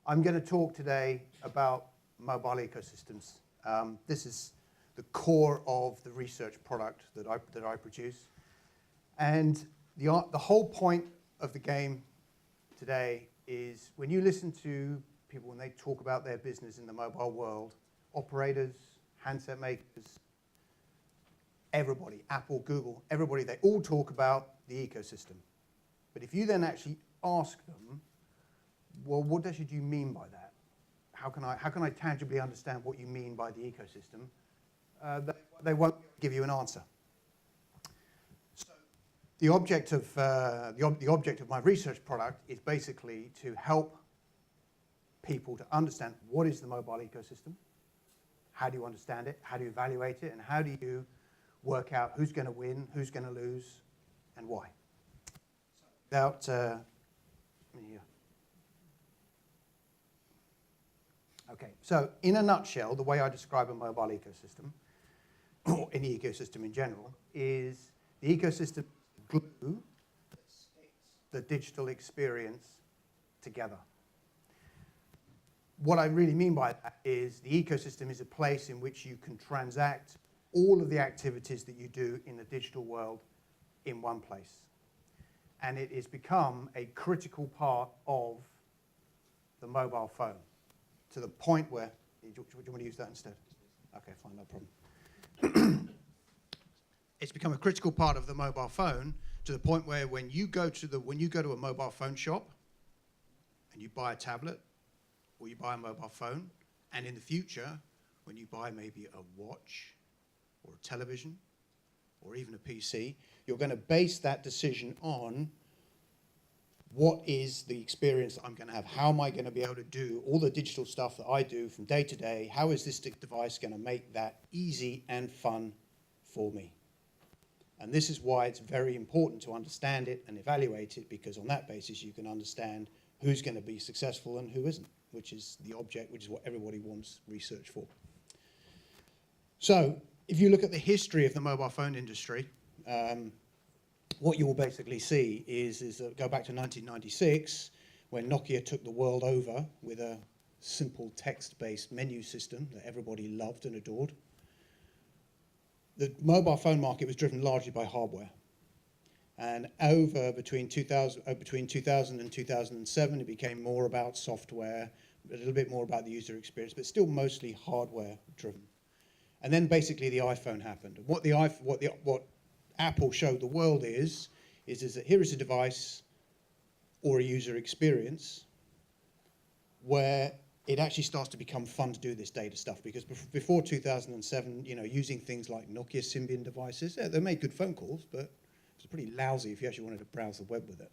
I'm going to talk today about mobile ecosystems. This is the core of the research product that I produce. And the whole point of the game today is when you listen to people when they talk about their business in the mobile world, operators, handset makers, everybody, Apple, Google, everybody, they all talk about the ecosystem. But if you then actually ask them, well, what did you mean by that? How can I tangibly understand what you mean by the ecosystem? They won't give you an answer. So the object of my research product is basically to help people to understand what is the mobile ecosystem, how do you understand it, how do you evaluate it, and how do you work out who's going to win, who's going to lose, and why. Without Okay, so in a nutshell, the way I describe a mobile ecosystem, or any ecosystem in general, is the ecosystem glue that sticks the digital experience together. What I really mean by that is the ecosystem is a place in which you can transact all of the activities that you do in the digital world in one place. And it has become a critical part of the mobile phone, to the point where, do you want to use that instead? Okay, fine, no problem. It's become a critical part of the mobile phone to the point where when you go to a mobile phone shop and you buy a tablet or you buy a mobile phone, and in the future, when you buy maybe a watch or a television or even a PC, you're going to base that decision on what is the experience that I'm going to have? How am I going to be able to do all the digital stuff that I do from day to day? How is this device going to make that easy and fun for me? And this is why it's very important to understand it and evaluate it, because on that basis you can understand who's going to be successful and who isn't, which is the object, which is what everybody wants research for. So if you look at the history of the mobile phone industry, what you will basically see is go back to 1996, when Nokia took the world over with a simple text-based menu system that everybody loved and adored. The mobile phone market was driven largely by hardware. And between 2000 and 2007, it became more about software, a little bit more about the user experience, but still mostly hardware-driven. And then basically the iPhone happened. What Apple showed the world is that here is a device or a user experience where it actually starts to become fun to do this data stuff, because before 2007, using things like Nokia Symbian devices, they made good phone calls, but it was pretty lousy if you actually wanted to browse the web with it.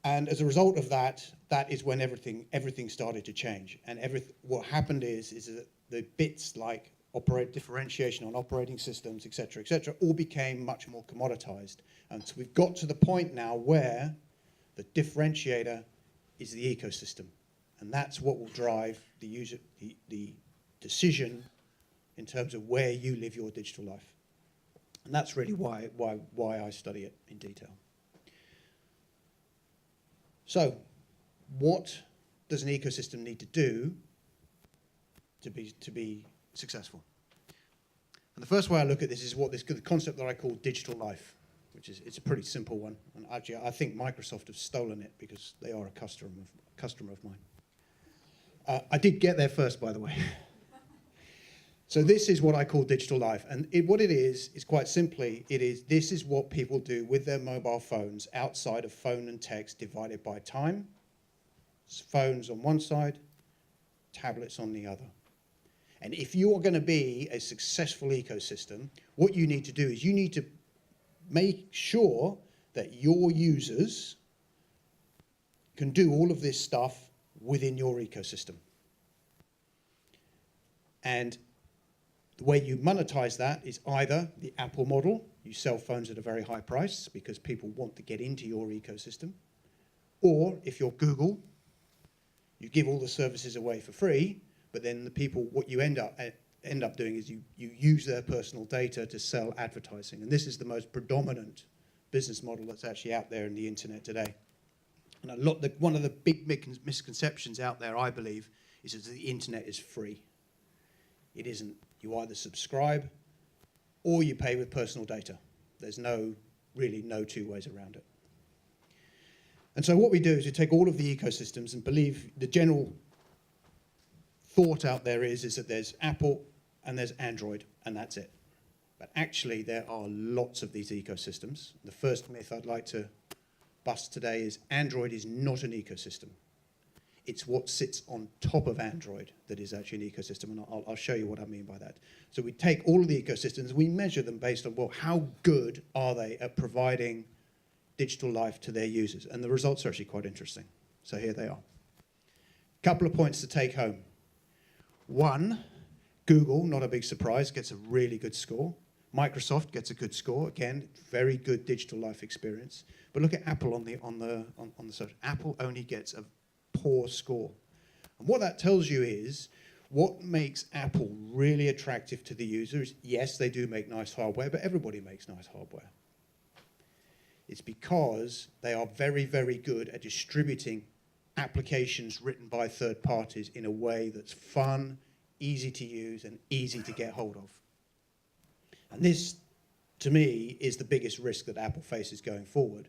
And as a result of that, that is when everything started to change. And what happened is that the bits like differentiation on operating systems, et cetera, all became much more commoditized. And so we've got to the point now where the differentiator is the ecosystem. And that's what will drive the decision in terms of where you live your digital life. And that's really why I study it in detail. So what does an ecosystem need to do to be successful? And the first way I look at this is the concept that I call digital life, which is it's a pretty simple one. And actually, I think Microsoft have stolen it because they are a customer of mine. I did get there first, by the way. So this is what I call digital life. And what it is quite simply, this is what people do with their mobile phones outside of phone and text divided by time. Phones on one side, tablets on the other. And if you are going to be a successful ecosystem, what you need to do is you need to make sure that your users can do all of this stuff within your ecosystem. And the way you monetize that is either the Apple model, you sell phones at a very high price because people want to get into your ecosystem, or if you're Google, you give all the services away for free, but then the people, what you end up doing is you use their personal data to sell advertising. And this is the most predominant business model that's actually out there in the internet today. And one of the big misconceptions out there, I believe, is that the internet is free. It isn't. You either subscribe or you pay with personal data. There's really no two ways around it. And so what we do is we take all of the ecosystems and believe the general thought out there is that there's Apple and there's Android, and that's it. But actually, there are lots of these ecosystems. The first myth I'd like to bust today is Android is not an ecosystem. It's what sits on top of Android that is actually an ecosystem, and I'll show you what I mean by that. So we take all of the ecosystems, we measure them based on, well, how good are they at providing digital life to their users? And the results are actually quite interesting. So here they are. A couple of points to take home. One, Google, not a big surprise, gets a really good score. Microsoft gets a good score. Again, very good digital life experience. But look at Apple on the search. Apple only gets a poor score. And what that tells you is what makes Apple really attractive to the users. Yes, they do make nice hardware, but everybody makes nice hardware. It's because they are very, very good at distributing applications written by third parties in a way that's fun, easy to use, and easy to get hold of. And this, to me, is the biggest risk that Apple faces going forward,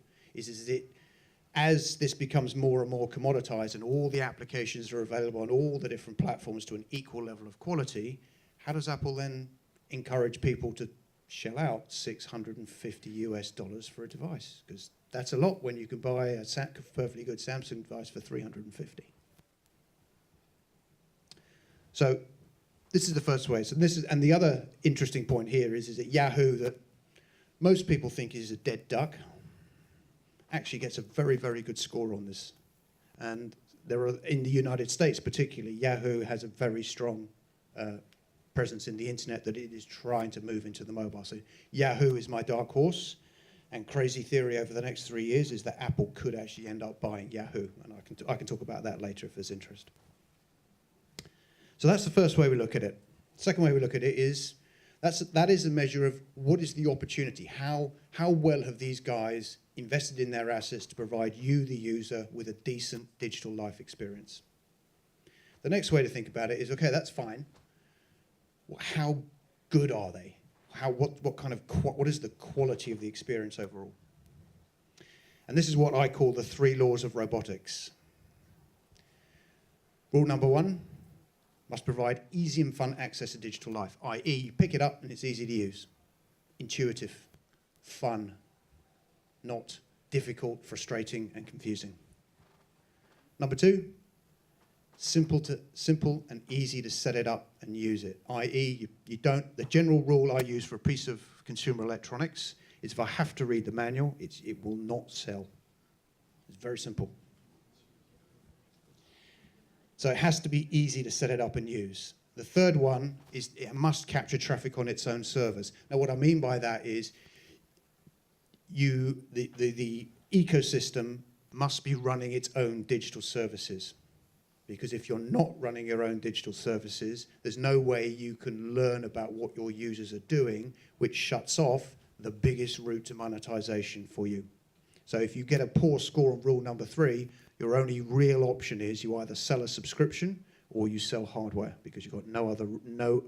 as this becomes more and more commoditized and all the applications are available on all the different platforms to an equal level of quality, how does Apple then encourage people to shell out $650 for a device? Because that's a lot when you can buy a perfectly good Samsung device for $350. So this is the first way. So and the other interesting point here is that Yahoo, that most people think is a dead duck, actually gets a very, very good score on this. And in the United States particularly, Yahoo has a very strong presence in the internet that it is trying to move into the mobile. So Yahoo is my dark horse, and crazy theory over the next 3 years is that Apple could actually end up buying Yahoo, and I can talk about that later if there's interest. So that's the first way we look at it. Second way we look at it is that is a measure of what is the opportunity. How well have these guys invested in their assets to provide you, the user, with a decent digital life experience? The next way to think about it is, okay, that's fine. How good are they? What is the quality of the experience overall? And this is what I call the 3 laws of robotics. Rule number 1, must provide easy and fun access to digital life, i.e. you pick it up and it's easy to use. Intuitive, fun, not difficult, frustrating, and confusing. Number 2, simple and easy to set it up and use it, i.e. the general rule I use for a piece of consumer electronics is if I have to read the manual, it will not sell. It's very simple. So it has to be easy to set it up and use. The third one is it must capture traffic on its own servers. Now what I mean by that is the ecosystem must be running its own digital services. Because if you're not running your own digital services, there's no way you can learn about what your users are doing, which shuts off the biggest route to monetization for you. So if you get a poor score on rule number 3, your only real option is you either sell a subscription or you sell hardware, because you've got no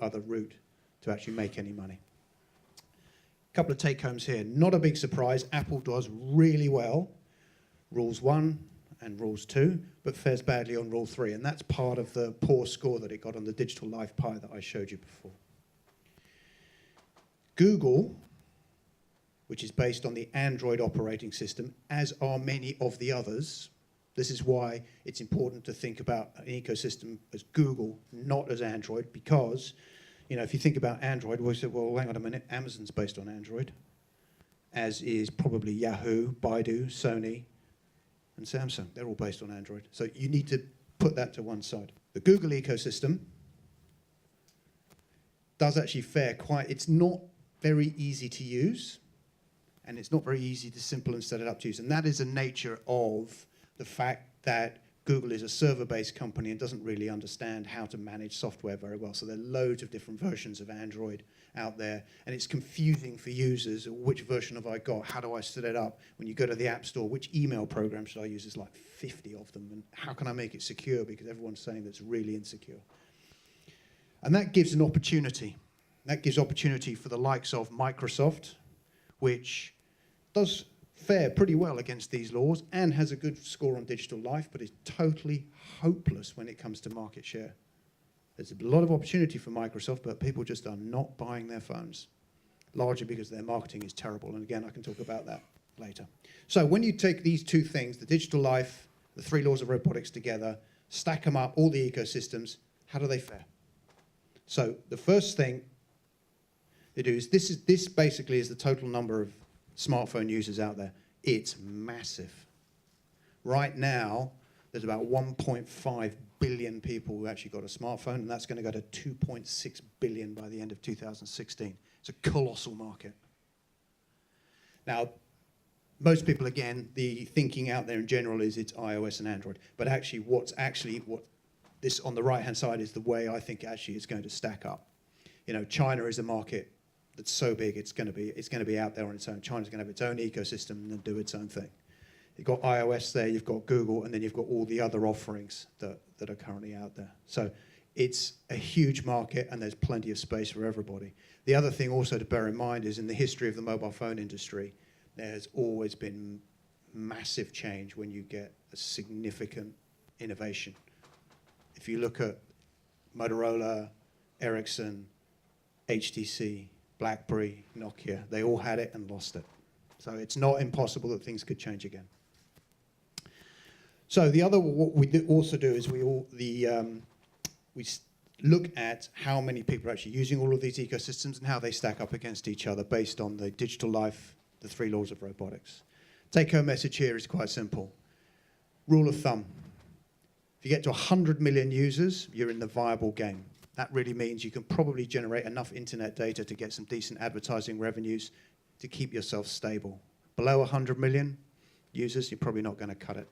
other route to actually make any money. A couple of take-homes here. Not a big surprise. Apple does really well, rules 1 and rules 2, but fares badly on rule 3, and that's part of the poor score that it got on the digital life pie that I showed you before. Google, which is based on the Android operating system, as are many of the others. This is why it's important to think about an ecosystem as Google, not as Android, because, if you think about Android, we say, well, hang on a minute, Amazon's based on Android, as is probably Yahoo, Baidu, Sony, and Samsung. They're all based on Android. So you need to put that to one side. The Google ecosystem does actually fare it's not very easy to use, and it's not very easy to simple and set it up to use. And that is the nature of the fact that Google is a server-based company and doesn't really understand how to manage software very well. So there are loads of different versions of Android out there, and it's confusing for users. Which version have I got? How do I set it up? When you go to the App Store, which email program should I use? There's like 50 of them, and how can I make it secure? Because everyone's saying that's really insecure. And that gives an opportunity. That gives opportunity for the likes of Microsoft, which does fare pretty well against these laws and has a good score on Digital Life, but is totally hopeless when it comes to market share. There's a lot of opportunity for Microsoft, but people just are not buying their phones, largely because their marketing is terrible. And again, I can talk about that later. So when you take these two things, the Digital Life, the 3 laws of robotics together, stack them up, all the ecosystems, how do they fare? So the first thing they do is this basically is the total number of smartphone users out there. It's massive. Right now, there's about 1.5 billion people who actually got a smartphone, and that's going to go to 2.6 billion by the end of 2016. It's a colossal market. Now, most people, again, the thinking out there in general is it's iOS and Android. But actually, what this on the right-hand side is the way I think actually it's going to stack up. You know, China is a market that's so big, it's going to be out there on its own. China's going to have its own ecosystem and do its own thing. You've got iOS there, you've got Google, and then you've got all the other offerings that are currently out there. So it's a huge market, and there's plenty of space for everybody. The other thing also to bear in mind is in the history of the mobile phone industry, there's always been massive change when you get a significant innovation. If you look at Motorola, Ericsson, HTC, BlackBerry, Nokia, they all had it and lost it. So it's not impossible that things could change again. So what we also do is we look at how many people are actually using all of these ecosystems and how they stack up against each other based on the Digital Life, the 3 laws of robotics. Take-home message here is quite simple. Rule of thumb. If you get to 100 million users, you're in the viable game. That really means you can probably generate enough internet data to get some decent advertising revenues to keep yourself stable. Below 100 million users, you're probably not going to cut it.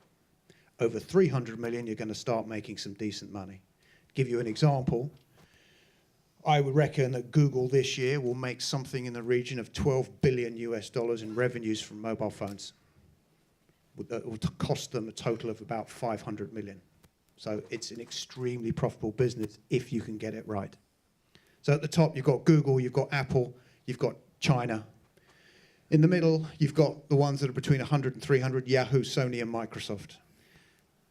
Over 300 million, you're going to start making some decent money. To give you an example, I would reckon that Google this year will make something in the region of $12 billion in revenues from mobile phones. It will cost them a total of about 500 million. So it's an extremely profitable business if you can get it right. So at the top, you've got Google, you've got Apple, you've got China. In the middle, you've got the ones that are between 100 and 300, Yahoo, Sony, and Microsoft.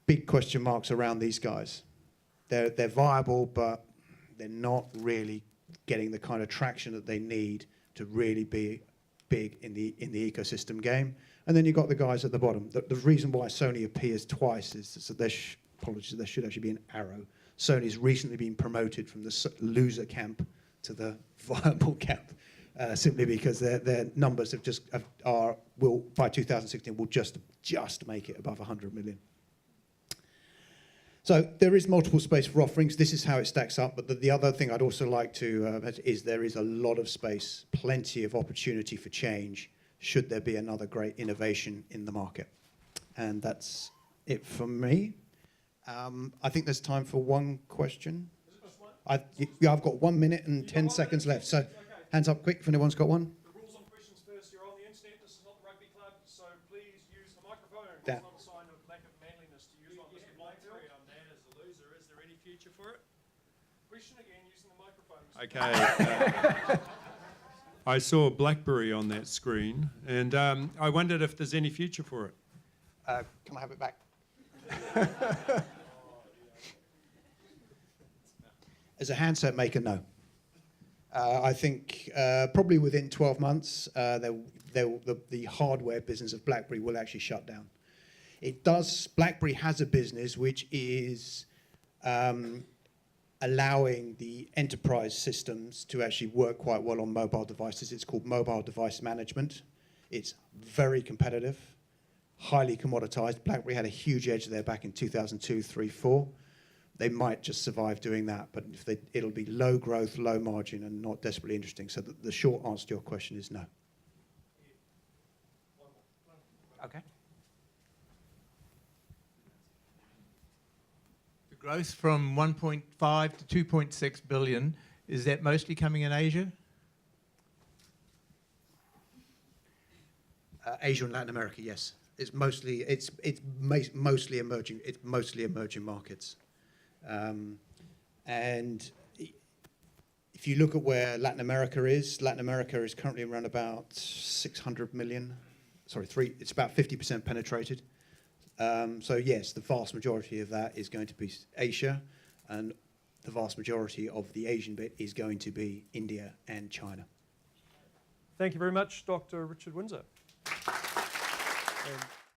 Big question marks around these guys. They're viable, but they're not really getting the kind of traction that they need to really be big in the ecosystem game. And then you've got the guys at the bottom. The reason why Sony appears twice is that apologies, there should actually be an arrow. Sony's recently been promoted from the loser camp to the viable camp, simply because their numbers will by 2016 will just make it above 100 million. So there is multiple space for offerings. This is how it stacks up. But the other thing I'd also like to is there is a lot of space, plenty of opportunity for change, should there be another great innovation in the market. And that's it from me. I think there's time for one question. I've got 1 minute and 10 seconds left. So hands up quick if anyone's got one. The rules on questions first. You're on the internet. This is not the rugby club, so please use the microphone. It's not a sign of lack of manliness to use like Mr. Blackberry on that as a loser. Is there any future for it? Question again using the microphone. Okay. I saw BlackBerry on that screen, and I wondered if there's any future for it. Can I have it back? As a handset maker, no. I think probably within 12 months, the hardware business of BlackBerry will actually shut down. BlackBerry has a business which is allowing the enterprise systems to actually work quite well on mobile devices. It's called mobile device management. It's very competitive, highly commoditized. BlackBerry had a huge edge there back in 2002, 3, 4. They might just survive doing that, but it'll be low growth, low margin, and not desperately interesting. So the short answer to your question is no. Okay. growth from 1.5 to 2.6 billion, is that mostly coming in Asia? Asia and Latin America, yes. It's mostly mostly emerging markets, and if you look at where Latin America is currently around about 600 million. It's about 50% penetrated. So yes, the vast majority of that is going to be Asia, and the vast majority of the Asian bit is going to be India and China. Thank you very much, Dr. Richard Windsor. And